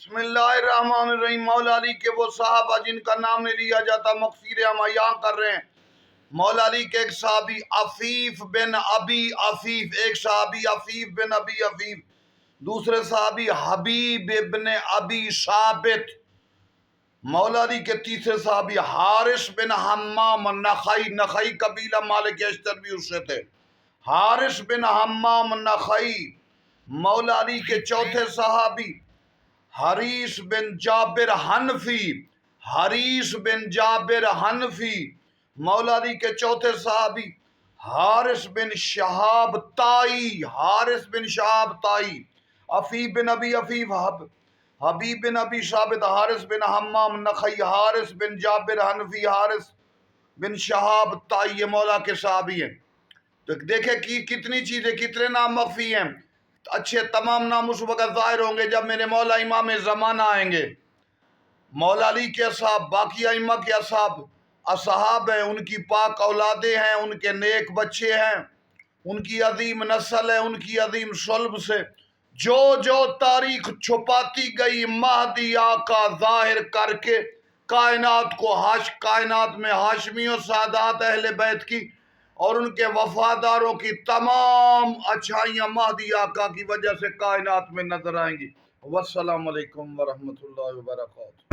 بسم اللہ الرحمن الرحیم۔ مولا علی کے وہ صحابہ جن کا نام نہیں لیا جاتا مغفیر ہم یہاں کر رہے ہیں۔ مولا علی کے ایک صحابی عفیف بن ابی عفیف، ایک صحابی عفیف بن ابی عفیف، دوسرے صحابی حبیب ابن ابی ثابت، مولا علی کے تیسرے صحابی حارث بن حمام نخعی، نخعی قبیلہ مالک اشتر بھی اس سے تھے، حارث بن حمام نخعی۔ مولا علی کے چوتھے صحابی حریث بن جابر حنفی، حریث بن جابر حنفی۔ مولا علی کے چوتھے صحابی حارث بن شہاب تائی، حارث بن شہاب تائی، عفیف بن ابی عفیف، حبیب بن ابی ثابت، حارث بن حمام نخعی، حارث بن جابر حنفی، حارث بن شہاب تائی، یہ مولا کے صحابی ہیں۔ تو دیکھیں کہ کتنی چیزیں، کتنے نام مخفی ہیں۔ اچھے تمام نام اس وقت ظاہر ہوں گے جب میرے مولا امام زمانہ آئیں گے۔ مولا علی کے اصحاب باقی ائمہ کے اصحاب ہیں، ان کی پاک اولادیں ہیں، ان کے نیک بچے ہیں، ان کی عظیم نسل ہے، ان کی عظیم صلب سے جو جو تاریخ چھپاتی گئی مہدی آقا ظاہر کر کے کائنات کو کائنات میں ہاشمی و سادات اہل بیت کی اور ان کے وفاداروں کی تمام اچھائیاں مہدی آقا کی وجہ سے کائنات میں نظر آئیں گی۔ والسلام علیکم ورحمۃ اللہ وبرکاتہ۔